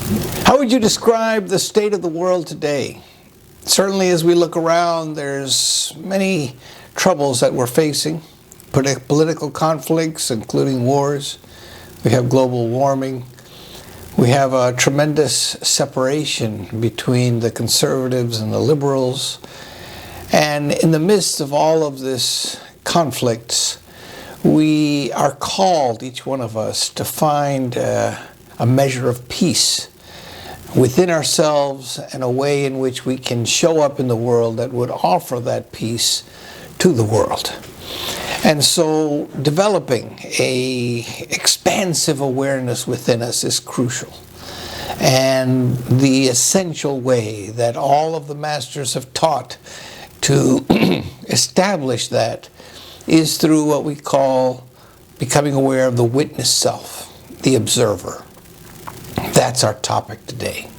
How would you describe the state of the world today? Certainly as we look around, there's many troubles that we're facing. Political conflicts, including wars. We have global warming. We have a tremendous separation between the conservatives and the liberals. And in the midst of all of this conflicts, we are called, each one of us, to find a measure of peace within ourselves and a way in which we can show up in the world that would offer that peace to the world. And so developing a expansive awareness within us is crucial. And the essential way that all of the masters have taught to establish that is through what we call becoming aware of the witness self, the observer. That's our topic today.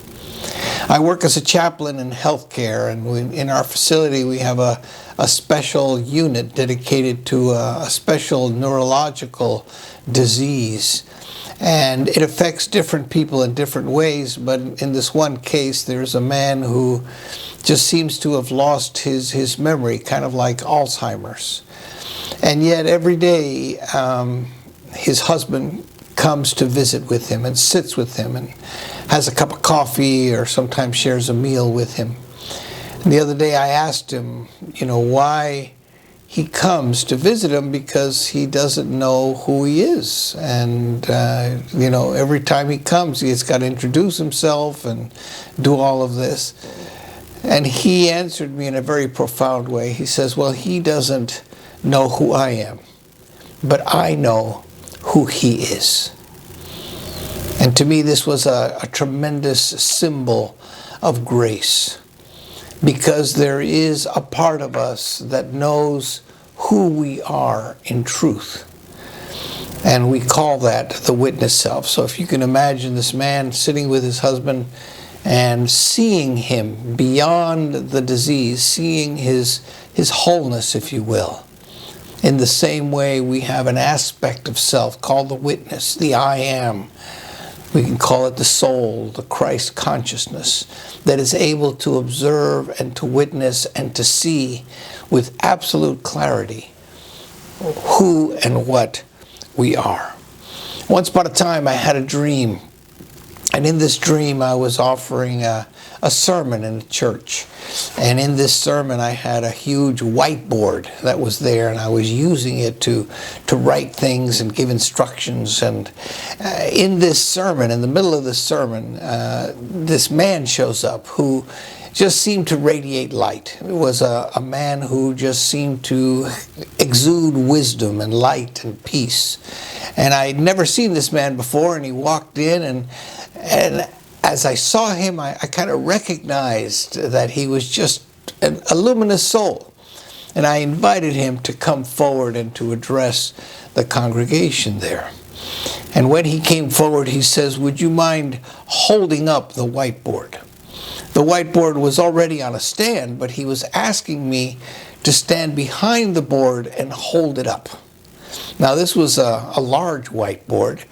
I work as a chaplain in healthcare, and in our facility we have a special unit dedicated to a special neurological disease. And it affects different people in different ways, but in this one case there's a man who just seems to have lost his memory, kind of like Alzheimer's. And yet every day his husband comes to visit with him and sits with him and has a cup of coffee or sometimes shares a meal with him. And the other day I asked him, why he comes to visit him, because he doesn't know who he is. And, every time he comes, he's got to introduce himself and do all of this. And he answered me in a very profound way. He says, well, he doesn't know who I am, but I know who he is. And to me, this was a tremendous symbol of grace, because there is a part of us that knows who we are in truth. And we call that the witness self. So if you can imagine this man sitting with his husband and seeing him beyond the disease, seeing his wholeness, if you will. In the same way, we have an aspect of self called the witness, the I am. We can call it the soul, the Christ consciousness, that is able to observe and to witness and to see with absolute clarity who and what we are. Once upon a time, I had a dream. And in this dream, I was offering a sermon in a church. And in this sermon, I had a huge whiteboard that was there, and I was using it to write things and give instructions. And in this sermon, in the middle of the sermon, this man shows up who just seemed to radiate light. It was a man who just seemed to exude wisdom and light and peace. And I'd never seen this man before, and he walked in, and as I saw him, I kind of recognized that he was just a luminous soul. And I invited him to come forward and to address the congregation there. And when he came forward, he says, would you mind holding up the whiteboard? The whiteboard was already on a stand, but he was asking me to stand behind the board and hold it up. Now this was a large whiteboard,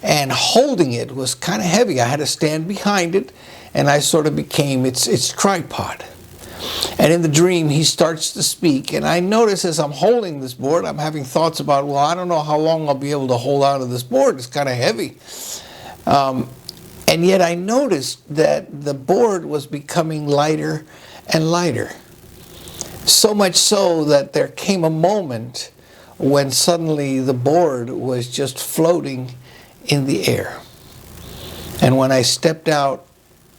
and holding it was kind of heavy. I had to stand behind it, and I sort of became its tripod. And in the dream, he starts to speak, and I notice as I'm holding this board, I'm having thoughts about, well, I don't know how long I'll be able to hold on to this board. It's kind of heavy. And yet I noticed that the board was becoming lighter and lighter. So much so that there came a moment when suddenly the board was just floating in the air. And when I stepped out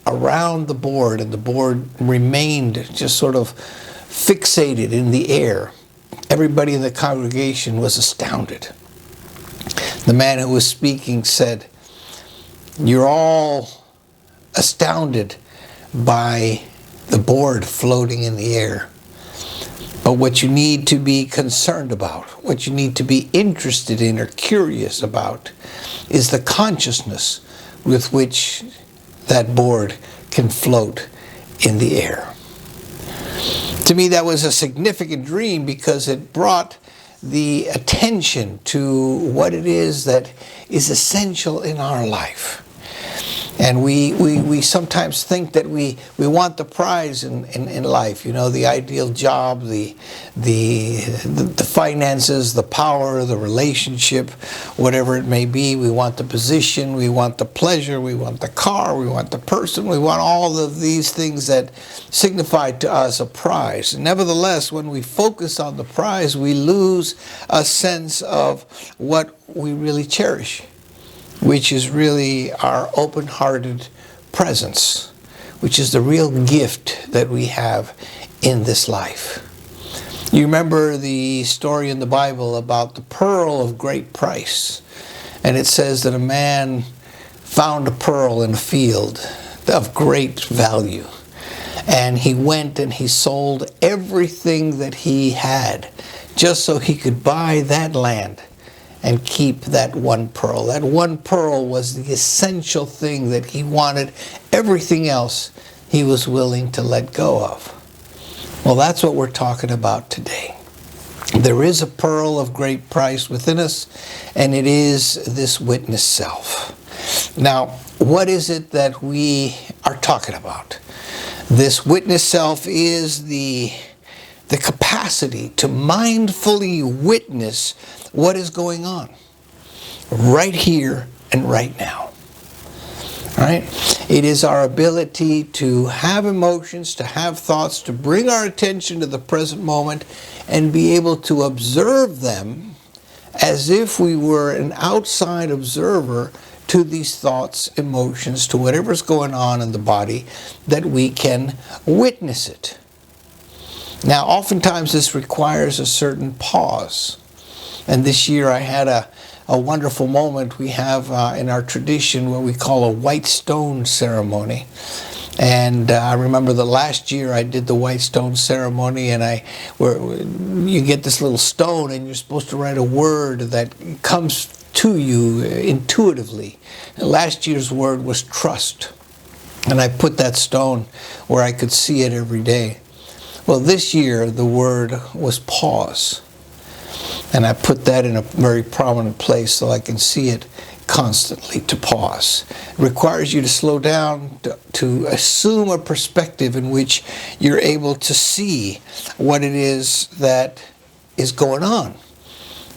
around the board, and the board remained just sort of fixated in the air, everybody in the congregation was astounded. The man who was speaking said, you're all astounded by the board floating in the air. But what you need to be concerned about, what you need to be interested in or curious about, is the consciousness with which that board can float in the air. To me, that was a significant dream, because it brought the attention to what it is that is essential in our life. And we sometimes think that we want the prize in life, the ideal job, the finances, the power, the relationship, whatever it may be. We want the position, we want the pleasure, we want the car, we want the person, we want all of these things that signify to us a prize. Nevertheless, when we focus on the prize, we lose a sense of what we really cherish, which is really our open-hearted presence, which is the real gift that we have in this life. You remember the story in the Bible about the pearl of great price. And it says that a man found a pearl in a field of great value. And he went and he sold everything that he had just so he could buy that land and keep that one pearl. That one pearl was the essential thing that he wanted. Everything else he was willing to let go of. Well, that's what we're talking about today. There is a pearl of great price within us, and it is this witness self. Now, what is it that we are talking about? This witness self is the capacity to mindfully witness what is going on right here and right now. Right? It is our ability to have emotions, to have thoughts, to bring our attention to the present moment and be able to observe them as if we were an outside observer to these thoughts, emotions, to whatever's going on in the body, that we can witness it. Now, oftentimes this requires a certain pause. And this year I had a wonderful moment. We have in our tradition what we call a white stone ceremony. And I remember the last year I did the white stone ceremony, and you get this little stone and you're supposed to write a word that comes to you intuitively. And last year's word was trust. And I put that stone where I could see it every day. Well, this year the word was pause. And I put that in a very prominent place so I can see it constantly, to pause. It requires you to slow down, to assume a perspective in which you're able to see what it is that is going on.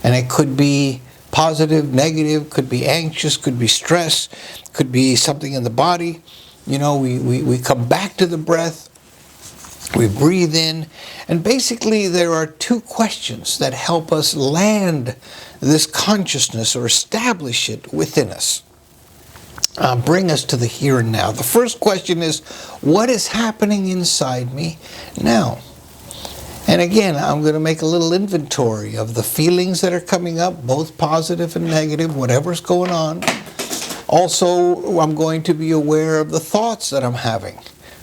And it could be positive, negative, could be anxious, could be stress, could be something in the body. We come back to the breath. We breathe in, and basically there are two questions that help us land this consciousness or establish it within us. Bring us to the here and now. The first question is, what is happening inside me now? And again, I'm going to make a little inventory of the feelings that are coming up, both positive and negative, whatever's going on. Also, I'm going to be aware of the thoughts that I'm having.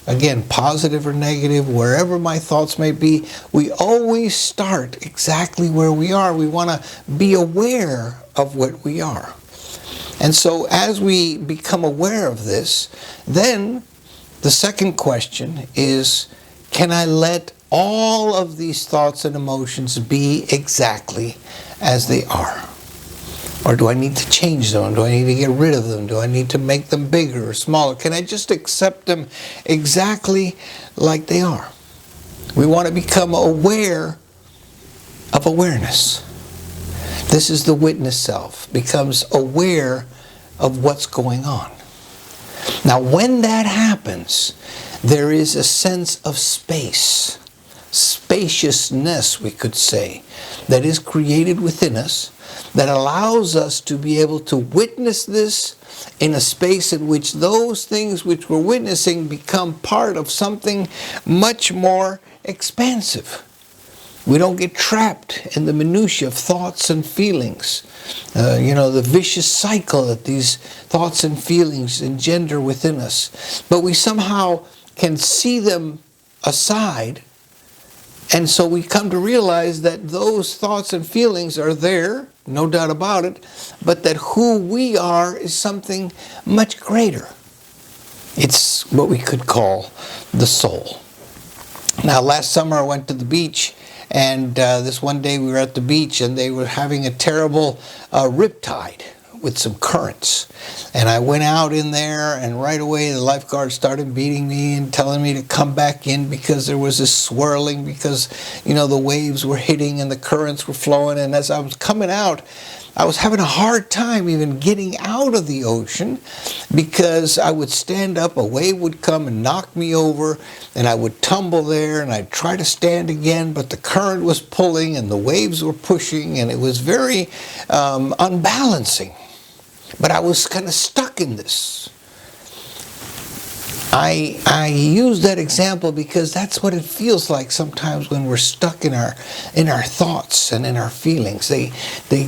Again, positive or negative, wherever my thoughts may be, we always start exactly where we are. We want to be aware of what we are. And so as we become aware of this, then the second question is, can I let all of these thoughts and emotions be exactly as they are? Or do I need to change them? Do I need to get rid of them? Do I need to make them bigger or smaller? Can I just accept them exactly like they are? We want to become aware of awareness. This is the witness self, becomes aware of what's going on. Now, when that happens, there is a sense of space, spaciousness, we could say, that is created within us, that allows us to be able to witness this in a space in which those things which we're witnessing become part of something much more expansive. We don't get trapped in the minutiae of thoughts and feelings. The vicious cycle that these thoughts and feelings engender within us. But we somehow can see them aside. And so we come to realize that those thoughts and feelings are there, no doubt about it, but that who we are is something much greater. It's what we could call the soul. Now, last summer I went to the beach, and this one day we were at the beach and they were having a terrible riptide, with some currents. And I went out in there, and right away the lifeguard started beating me and telling me to come back in because there was this swirling, because, you know, the waves were hitting and the currents were flowing. And as I was coming out, I was having a hard time even getting out of the ocean, because I would stand up, a wave would come and knock me over, and I would tumble there, and I'd try to stand again, but the current was pulling and the waves were pushing, and it was very unbalancing. But I was kind of stuck in this. I use that example because that's what it feels like sometimes when we're stuck in our thoughts and in our feelings. They're a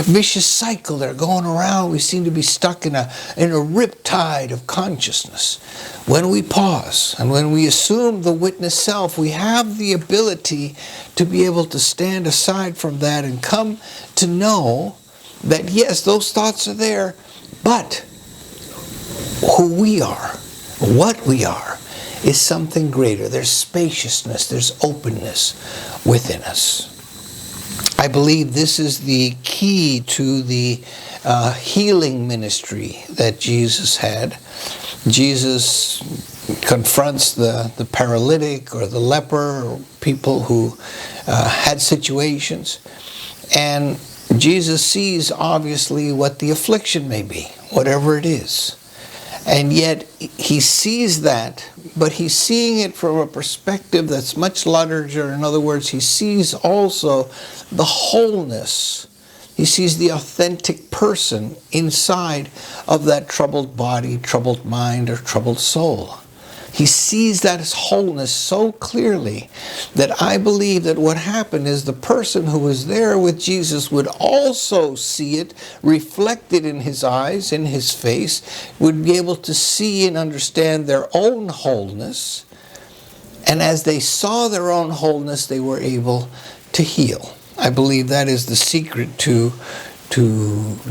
vicious cycle. They're going around. We seem to be stuck in a riptide of consciousness. When we pause and when we assume the witness self, we have the ability to be able to stand aside from that and come to know that yes, those thoughts are there, but who we are, what we are, is something greater. There's spaciousness, there's openness within us. I believe this is the key to the healing ministry that Jesus had. Jesus confronts the paralytic or the leper or people who had situations, and Jesus sees obviously what the affliction may be, whatever it is. And yet he sees that, but he's seeing it from a perspective that's much larger. In other words, he sees also the wholeness. He sees the authentic person inside of that troubled body, troubled mind, or troubled soul. He sees that as wholeness so clearly that I believe that what happened is the person who was there with Jesus would also see it reflected in his eyes, in his face, would be able to see and understand their own wholeness. And as they saw their own wholeness, they were able to heal. I believe that is the secret to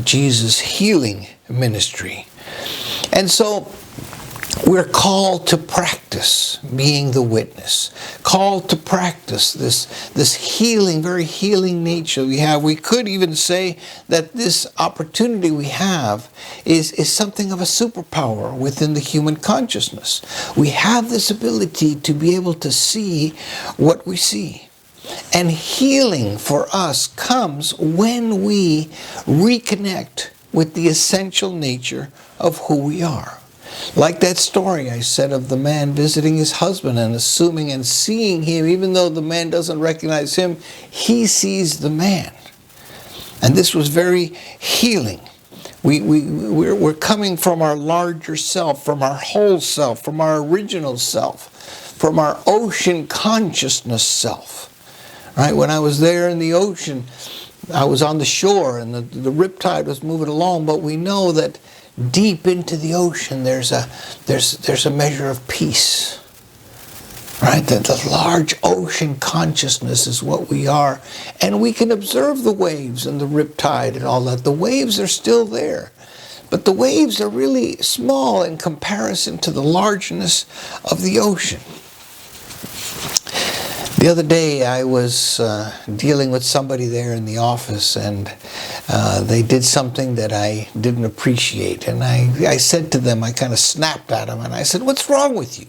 Jesus' healing ministry. And so we're called to practice being the witness, called to practice this healing, very healing nature we have. We could even say that this opportunity we have is something of a superpower within the human consciousness. We have this ability to be able to see what we see. And healing for us comes when we reconnect with the essential nature of who we are. Like that story I said of the man visiting his husband and assuming and seeing him, even though the man doesn't recognize him, he sees the man. And this was very healing. We're coming from our larger self, from our whole self, from our original self, from our ocean consciousness self. Right? When I was there in the ocean, I was on the shore and the riptide was moving along, but we know that deep into the ocean there's a measure of peace. Right? The large ocean consciousness is what we are. And we can observe the waves and the riptide and all that. The waves are still there. But the waves are really small in comparison to the largeness of the ocean. The other day I was dealing with somebody there in the office, and they did something that I didn't appreciate. And I said to them, I kind of snapped at them, and I said, "What's wrong with you?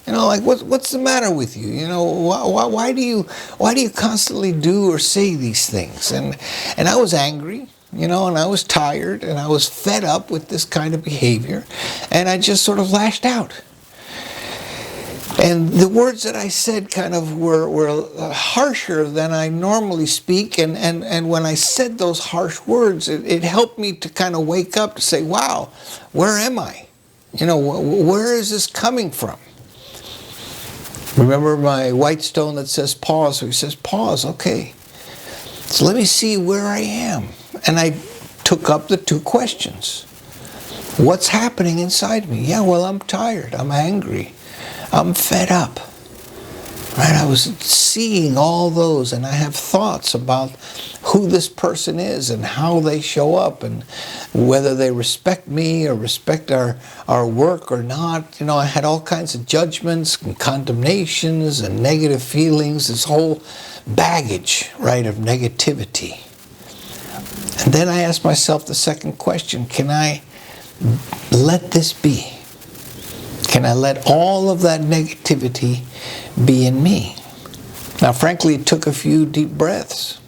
You know, like what's the matter with you? You know, why do you constantly do or say these things?" And I was angry, you know, and I was tired, and I was fed up with this kind of behavior, and I just sort of lashed out. And the words that I said kind of were harsher than I normally speak. And when I said those harsh words, it helped me to kind of wake up to say, wow, where am I? You know, where is this coming from? Remember my white stone that says pause? So he says, pause, okay. So let me see where I am. And I took up the two questions. What's happening inside me? Yeah, well, I'm tired. I'm angry. I'm fed up. Right? I was seeing all those, and I have thoughts about who this person is and how they show up and whether they respect me or respect our work or not. You know, I had all kinds of judgments and condemnations and negative feelings, this whole baggage, right, of negativity. And then I asked myself the second question, can I let this be? Can I let all of that negativity be in me? Now, frankly, it took a few deep breaths.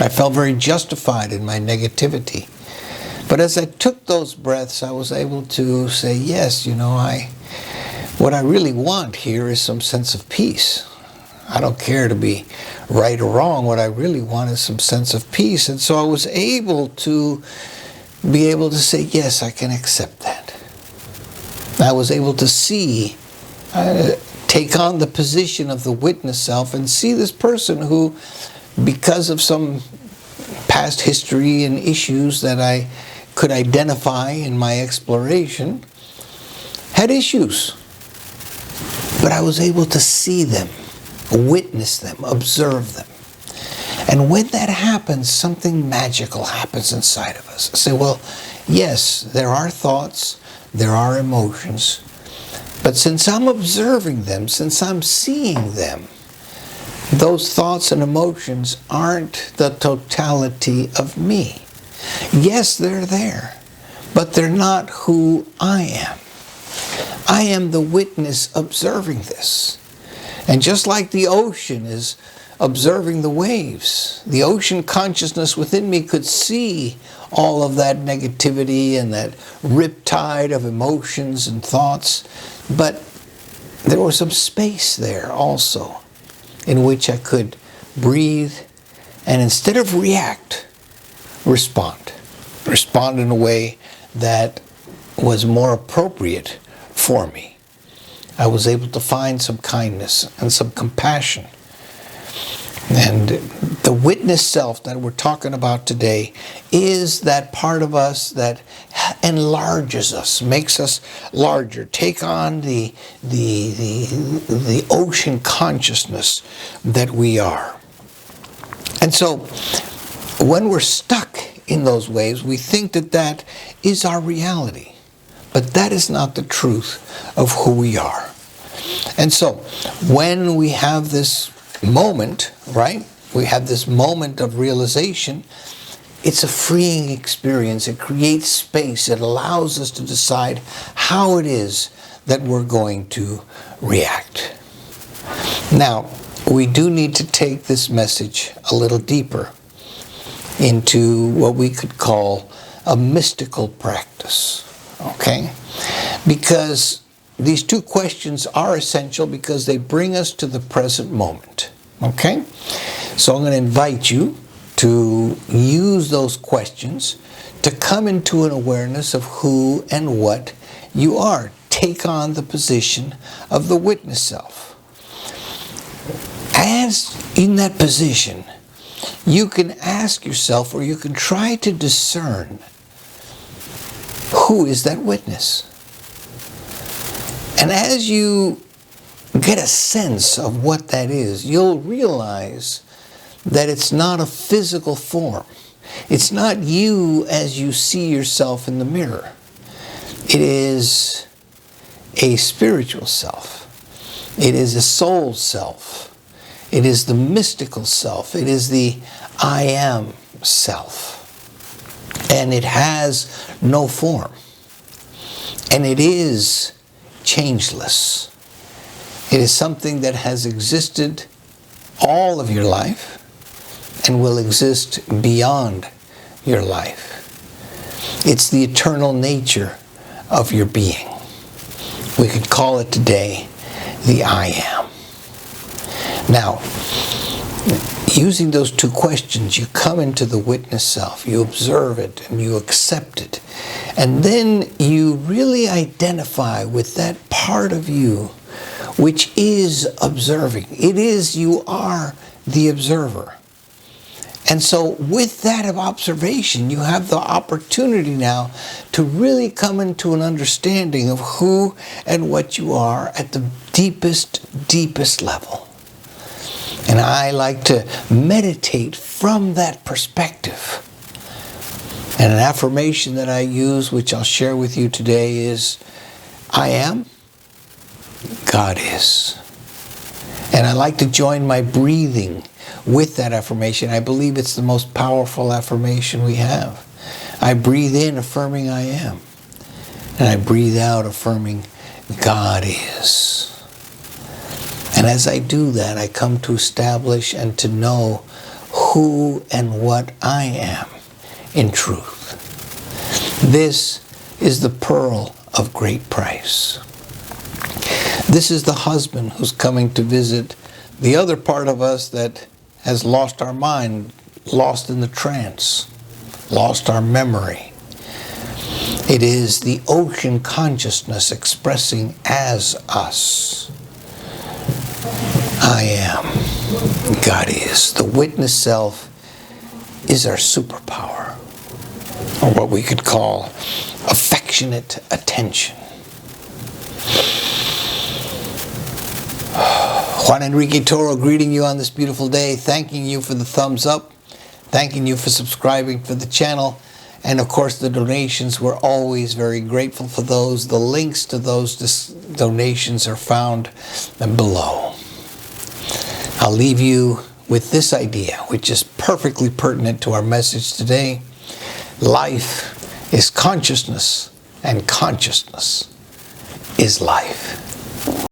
I felt very justified in my negativity. But as I took those breaths, I was able to say, yes, what I really want here is some sense of peace. I don't care to be right or wrong. What I really want is some sense of peace. And so I was able to say, yes, I can accept that. I was able to see, take on the position of the witness self and see this person who, because of some past history and issues that I could identify in my exploration, had issues. But I was able to see them, witness them, observe them. And when that happens, something magical happens inside of us. I say, well, yes, there are thoughts, there are emotions, but since I'm observing them, since I'm seeing them, those thoughts and emotions aren't the totality of me. Yes, they're there, but they're not who I am. I am the witness observing this. And just like the ocean is observing the waves, the ocean consciousness within me could see all of that negativity and that riptide of emotions and thoughts, but there was some space there also in which I could breathe and instead of react, respond in a way that was more appropriate for me. I was able to find some kindness and some compassion. And the witness self that we're talking about today is that part of us that enlarges us, makes us larger, take on the ocean consciousness that we are. And so when we're stuck in those waves, we think that that is our reality. But that is not the truth of who we are. And so when we have this moment, right? We have this moment of realization. It's a freeing experience. It creates space. It allows us to decide how it is that we're going to react. Now, we do need to take this message a little deeper into what we could call a mystical practice, okay? Because these two questions are essential because they bring us to the present moment, okay? So I'm going to invite you to use those questions to come into an awareness of who and what you are. Take on the position of the witness self. As in that position, you can ask yourself, or you can try to discern, who is that witness? And as you get a sense of what that is, you'll realize that it's not a physical form. It's not you as you see yourself in the mirror. It is a spiritual self. It is a soul self. It is the mystical self. It is the I am self. And it has no form. And it is changeless. It is something that has existed all of your life and will exist beyond your life. It's the eternal nature of your being. We could call it today the I am. Now, using those two questions, you come into the witness self, you observe it and you accept it. And then you really identify with that part of you which is observing. It is, you are the observer. And so with that of observation, you have the opportunity now to really come into an understanding of who and what you are at the deepest level. And I like to meditate from that perspective. And an affirmation that I use, which I'll share with you today, is, I am, God is. And I like to join my breathing with that affirmation. I believe it's the most powerful affirmation we have. I breathe in affirming I am. And I breathe out affirming God is. And as I do that, I come to establish and to know who and what I am in truth. This is the pearl of great price. This is the husband who's coming to visit the other part of us that has lost our mind, lost in the trance, lost our memory. It is the ocean consciousness expressing as us. I am. God is. The witness self is our superpower, or what we could call affectionate attention. Juan Enrique Toro greeting you on this beautiful day, thanking you for the thumbs up, thanking you for subscribing for the channel, and of course the donations. We're always very grateful for those. The links to those donations are found below. I'll leave you with this idea, which is perfectly pertinent to our message today. Life is consciousness, and consciousness is life.